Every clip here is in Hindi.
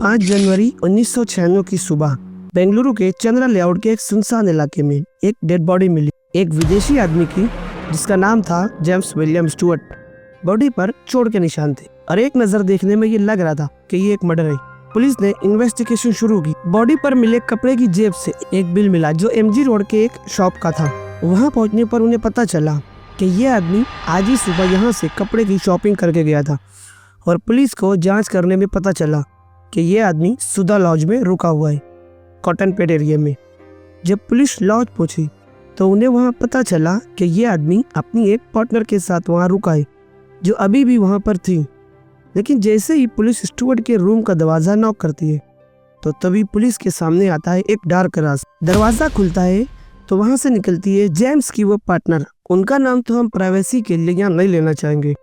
5 जनवरी 1996 की सुबह बेंगलुरु के चंद्रा लेआउट के एक सुनसान इलाके में एक डेड बॉडी मिली, एक विदेशी आदमी की जिसका नाम था जेम्स विलियम स्टुअर्ट। बॉडी पर चोट के निशान थे और एक नजर देखने में ये लग रहा था कि ये एक मर्डर है। पुलिस ने इन्वेस्टिगेशन शुरू की। बॉडी पर मिले कपड़े की जेब से एक बिल मिला जो एमजी रोड के एक शॉप का था। वहां पहुंचने पर उन्हें पता चला कि ये आदमी आज ही सुबह यहाँ से कपड़े की शॉपिंग करके गया था और पुलिस को जांच करने में पता चला कि ये आदमी सुधा लॉज में रुका हुआ है, कॉटन पेट एरिया में। जब पुलिस लॉज पहुंची तो उन्हें वहां पता चला कि ये आदमी अपनी एक पार्टनर के साथ वहां रुका है जो अभी भी वहां पर थी। लेकिन जैसे ही पुलिस स्टुअर्ट के रूम का दरवाजा नॉक करती है तो तभी पुलिस के सामने आता है एक डार्क रास्ता। दरवाजा खुलता है तो वहां से निकलती है जेम्स की वो पार्टनर। उनका नाम तो हम प्राइवेसी के लिए यहाँ नहीं लेना चाहेंगे,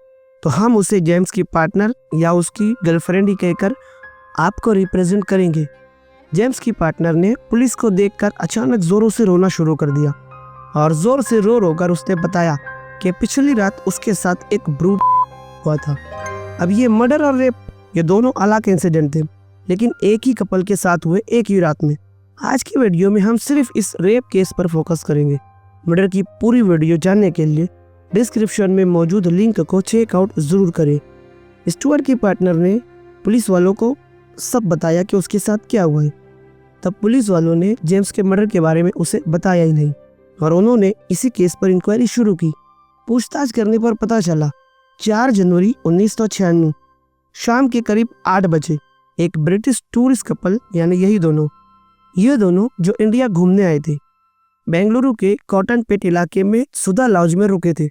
तो हम उसे जेम्स की पार्टनर या उसकी गर्लफ्रेंड ही कहकर आपको रिप्रेजेंट करेंगे। जेम्स की पार्टनर ने पुलिस को देखकर अचानक जोरों से रोना शुरू कर दिया और जोर से रो रो कर उसने बताया कि पिछली रात उसके साथ एक ब्रूट हुआ था। अब ये मर्डर और रेप ये दोनों अलग इंसिडेंट थे, लेकिन एक ही कपल के साथ हुए एक ही रात में। आज की वीडियो में हम सिर्फ इस रेप केस पर फोकस करेंगे। मर्डर की पूरी वीडियो जानने के लिए डिस्क्रिप्शन में मौजूद लिंक को चेकआउट जरूर करें। स्टुअर्ट की पार्टनर ने पुलिस वालों को सब बताया कि उसके साथ क्या हुआ है। तब पुलिस वालों ने जेम्स के मर्डर के बारे में उसे बताया ही नहीं और उन्होंने इसी केस पर इंक्वायरी शुरू की। पूछताछ करने पर पता चला 4 जनवरी 1996 शाम के करीब 8 बजे एक ब्रिटिश टूरिस्ट कपल यानी ये दोनों जो इंडिया घूमने आए थे, बेंगलुरु के कॉटन पेट इलाके में सुधा लॉज में रुके थे।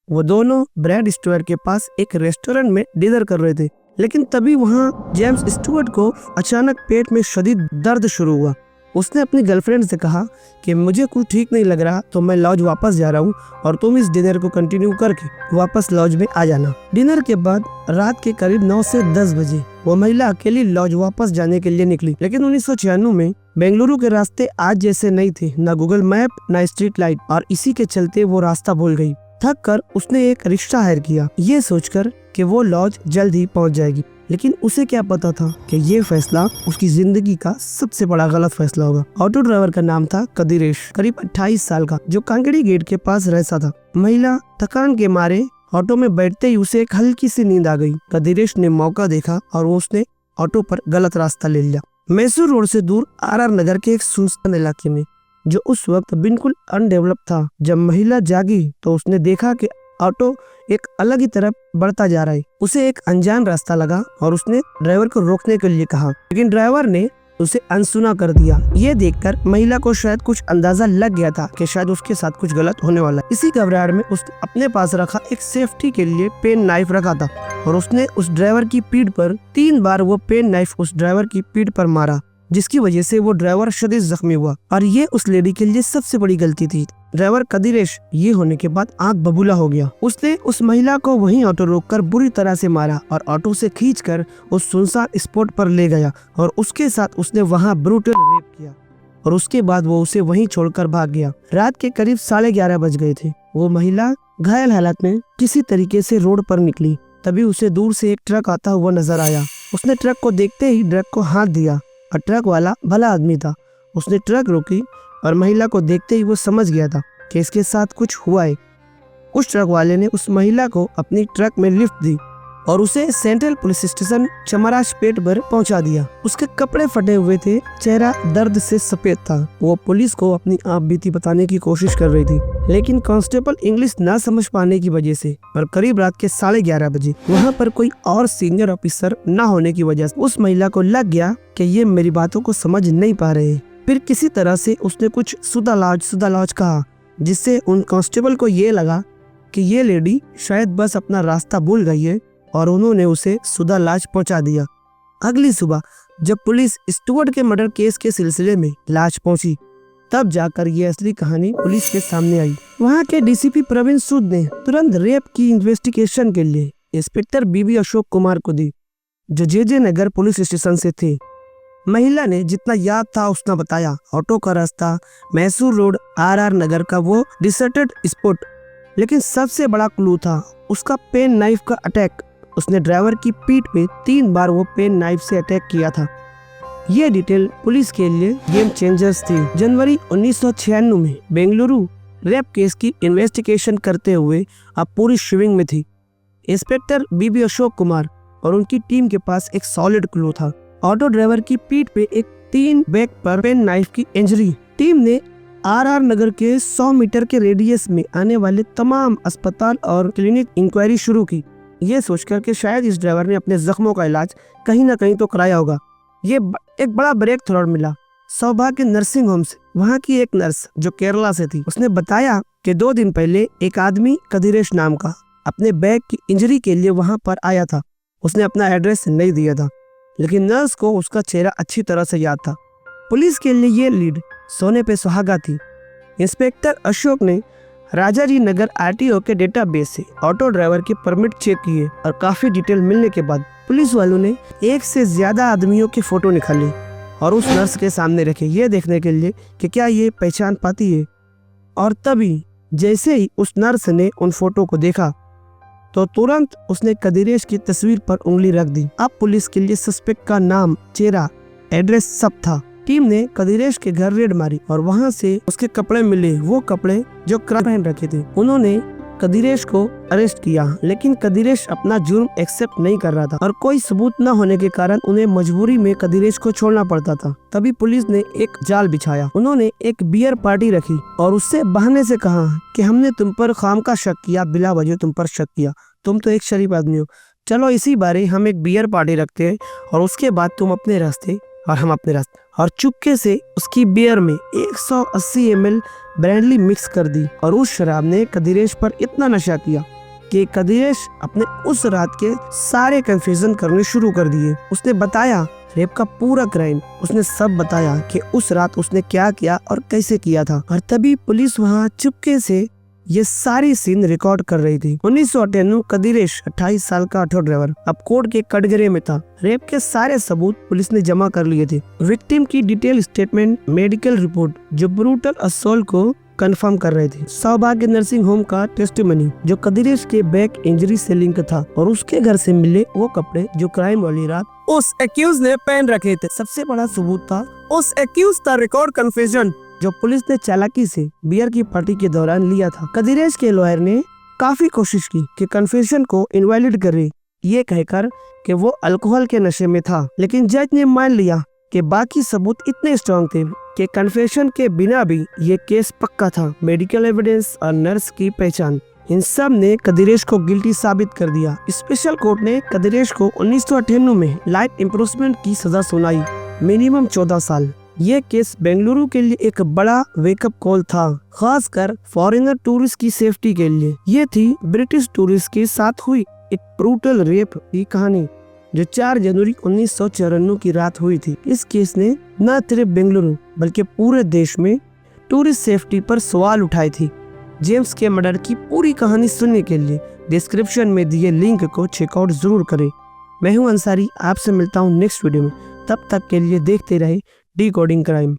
वो दोनों ब्रैड स्टुअर्ट के पास एक रेस्टोरेंट में डिनर कर रहे थे, लेकिन तभी वहां जेम्स स्टुअर्ट को अचानक पेट में शदीद दर्द शुरू हुआ। उसने अपनी गर्लफ्रेंड से कहा कि मुझे कुछ ठीक नहीं लग रहा, तो मैं लॉज वापस जा रहा हूँ और तुम इस डिनर को कंटिन्यू करके वापस लॉज में आ जाना। डिनर के बाद रात के करीब 9 से 10 बजे वो महिला अकेली लॉज वापस जाने के लिए निकली। लेकिन 1996 में बेंगलुरु के रास्ते आज जैसे नहीं थे, न गूगल मैप न स्ट्रीट लाइट, और इसी के चलते वो रास्ता भूल गई। थक कर उसने एक रिक्शा हायर किया, ये सोचकर कि वो लॉज जल्द ही पहुंच जाएगी। लेकिन उसे क्या पता था कि ये फैसला उसकी जिंदगी का सबसे बड़ा गलत फैसला होगा। ऑटो ड्राइवर का नाम था कदिरेश, करीब 28 साल का, जो कांगड़ी गेट के पास रहता था। महिला थकान के मारे ऑटो में बैठते ही उसे एक हल्की सी नींद आ गई। कदिरेश ने मौका देखा और उसने ऑटो पर गलत रास्ता ले लिया। मैसूर रोड से दूर आर नगर के एक सुनसान इलाके में, जो उस वक्त बिल्कुल अनडेवलप था। जब महिला जागी तो उसने देखा कि ऑटो एक अलग ही तरफ बढ़ता जा रहा है। उसे एक अनजान रास्ता लगा और उसने ड्राइवर को रोकने के लिए कहा, लेकिन ड्राइवर ने उसे अनसुना कर दिया। ये देखकर महिला को शायद कुछ अंदाजा लग गया था कि शायद उसके साथ कुछ गलत होने वाला है। इसी घबराहट में उसने अपने पास रखा एक सेफ्टी के लिए पेन नाइफ रखा था और उसने उस ड्राइवर की पीठ पर 3 बार वो पेन नाइफ उस ड्राइवर की पीठ पर मारा, जिसकी वजह से वो ड्राइवर शदीद जख्मी हुआ। और ये उस लेडी के लिए सबसे बड़ी गलती थी। ड्राइवर कदिरेश ये होने के बाद आंख बबूला हो गया। उसने उस महिला को वहीं ऑटो रोककर बुरी तरह से मारा और ऑटो से खींचकर उस सुनसान स्पॉट पर ले गया और उसके साथ उसने वहां ब्रूटल रेप किया और उसके बाद वो उसे वहीं छोड़कर भाग गया। रात के करीब 11:30 बज गए थे। वो महिला घायल हालत में किसी तरीके से रोड पर निकली। तभी उसे दूर से एक ट्रक आता हुआ नजर आया। उसने ट्रक को देखते ही ट्रक को हाथ दिया और ट्रक वाला भला आदमी था। उसने ट्रक रोकी और महिला को देखते ही वो समझ गया था कि इसके साथ कुछ हुआ है। उस ट्रक वाले ने उस महिला को अपनी ट्रक में लिफ्ट दी और उसे सेंट्रल पुलिस स्टेशन चमराज पेट पर पहुंचा दिया। उसके कपड़े फटे हुए थे, चेहरा दर्द से सफेद था। वो पुलिस को अपनी आप बीती बताने की कोशिश कर रही थी, लेकिन कांस्टेबल इंग्लिश ना समझ पाने की वजह से और करीब रात के 11:30 बजे वहाँ पर कोई और सीनियर ऑफिसर ना होने की वजह से उस महिला को लग गया कि ये मेरी बातों को समझ नहीं पा रहे। फिर किसी तरह से उसने कुछ सुधा लॉज कहा, जिससे उन कांस्टेबल को ये लगा कि ये लेडी शायद बस अपना रास्ता भूल गई है और उन्होंने उसे सुधा लॉज पहुंचा दिया। अगली सुबह जब पुलिस स्टुअर्ट के मर्डर केस के सिलसिले में लॉज पहुंची, तब जाकर ये असली कहानी पुलिस के सामने आई। वहां के डीसीपी प्रवीण सूद ने तुरंत रेप की इन्वेस्टिगेशन के लिए इंस्पेक्टर बीबी अशोक कुमार को दी, जो जे नगर पुलिस स्टेशन से थे। महिला ने जितना याद था उसने बताया। ऑटो का रास्ता, मैसूर रोड, आर नगर का वो डिसर्टेड स्पॉट, लेकिन सबसे बड़ा क्लू था उसका पेन नाइफ का अटैक। उसने ड्राइवर की पीठ पे 3 बार वो पेन नाइफ से अटैक किया था। ये डिटेल पुलिस के लिए गेम चेंजर्स थी। जनवरी 1996 में बेंगलुरु रेप केस की इन्वेस्टिगेशन करते हुए अब पूरी स्विंग में थी। इंस्पेक्टर बीबी अशोक कुमार और उनकी टीम के पास एक सॉलिड क्लू था। ऑटो ड्राइवर की पीठ पे एक 3 बैग पर पेन नाइफ की इंजरी। टीम ने आरआर नगर के 100 मीटर के रेडियस में आने वाले तमाम अस्पताल और क्लिनिक इंक्वायरी शुरू की, ये सोचकर कि शायद इस ड्राइवर ने अपने जख्मों का इलाज कहीं ना कहीं तो कराया होगा। ये एक बड़ा ब्रेक थ्रू मिला सौभाग्य नर्सिंग होम से। वहाँ की एक नर्स जो केरला से थी, उसने बताया कि 2 दिन पहले एक आदमी कदिरेश नाम का अपने बैग की इंजरी के लिए वहाँ पर आया था। उसने अपना एड्रेस नहीं दिया था, लेकिन नर्स को उसका चेहरा अच्छी तरह से याद था। पुलिस के लिए ये लीड सोने पे सुहागा थी। इंस्पेक्टर अशोक ने राजाजी नगर आरटीओ के डेटाबेस से ऑटो ड्राइवर के परमिट चेक किए और काफी डिटेल मिलने के बाद पुलिस वालों ने 1 से ज्यादा आदमियों के फोटो निकाले और उस नर्स के सामने रखे, ये देखने के लिए कि क्या ये पहचान पाती है। और तभी जैसे ही उस नर्स ने उन फोटो को देखा तो तुरंत उसने कदिरेश की तस्वीर पर उंगली रख दी। अब पुलिस के लिए सस्पेक्ट का नाम, चेहरा, एड्रेस सब था। टीम ने कदिरेश के घर रेड मारी और वहां से उसके कपड़े मिले, वो कपड़े जो क्राइम पहन रखे थे। उन्होंने कदिरेश को अरेस्ट किया, लेकिन कदिरेश अपना जुर्म एक्सेप्ट नहीं कर रहा था और कोई सबूत न होने के कारण उन्हें मजबूरी में कदिरेश को छोड़ना पड़ता था। तभी पुलिस ने एक जाल बिछाया। उन्होंने एक बियर पार्टी रखी और उससे बहाने से कहा कि हमने तुम पर खामखा शक किया, बिला वजह तुम पर शक किया, तुम तो एक शरीफ आदमी हो, चलो इसी बारे हम एक बियर पार्टी रखते हैं और उसके बाद तुम अपने रास्ते और हम अपने रास्ते। और चुपके से उसकी बियर में 180 ml ब्रांडली मिक्स कर दी और उस शराब ने कदिरेश पर इतना नशा किया कि कदिरेश अपने उस रात के सारे कन्फ्यूजन करने शुरू कर दिए। उसने बताया रेप का पूरा क्राइम, उसने सब बताया कि उस रात उसने क्या किया और कैसे किया था। और तभी पुलिस वहाँ चुपके से ये सारी सीन रिकॉर्ड कर रही थी। 1998 कदिरेश 28 साल का ऑटो ड्राइवर अब कोर्ट के कटघरे में था। रेप के सारे सबूत पुलिस ने जमा कर लिए थे। विक्टिम की डिटेल स्टेटमेंट, मेडिकल रिपोर्ट जो ब्रूटल असॉल्ट को कंफर्म कर रहे थे, सौभाग्य नर्सिंग होम का टेस्टिमनी जो कदिरेश के बैक इंजरी से लिंक था और उसके घर से मिले वो कपड़े जो क्राइम वाली रात उस एक्यूज ने पहन रखे थे। सबसे बड़ा सबूत था उस एक्यूज का रिकॉर्ड कन्फेशन जो पुलिस ने चालाकी से बियर की पार्टी के दौरान लिया था। कदिरेश के लॉयर ने काफी कोशिश की कि कन्फेशन को इनवैलिड करे, ये कहकर कि वो अल्कोहल के नशे में था, लेकिन जज ने मान लिया कि बाकी सबूत इतने स्ट्रॉन्ग थे कि कन्फेशन के बिना भी ये केस पक्का था। मेडिकल एविडेंस और नर्स की पहचान, इन सब ने कदिरेश को गिल्टी साबित कर दिया। स्पेशल कोर्ट ने कदिरेश को 1998 में लाइफ इम्प्रिजनमेंट की सजा सुनाई, मिनिमम 14 साल। ये केस बेंगलुरु के लिए एक बड़ा वेकअप कॉल था, खासकर फॉरेनर टूरिस्ट की सेफ्टी के लिए। ये थी ब्रिटिश टूरिस्ट के साथ हुई एक ब्रूटल रेप की कहानी जो 4 जनवरी 1994 की रात हुई थी। इस केस ने न सिर्फ बेंगलुरु बल्कि पूरे देश में टूरिस्ट सेफ्टी पर सवाल उठाए थी। जेम्स के मर्डर की पूरी कहानी सुनने के लिए डिस्क्रिप्शन में दिए लिंक को चेकआउट जरूर करें। मैं हूं अंसारी, आपसे मिलता हूं नेक्स्ट वीडियो में। तब तक के लिए देखते रहे डिकोडिंग क्राइम।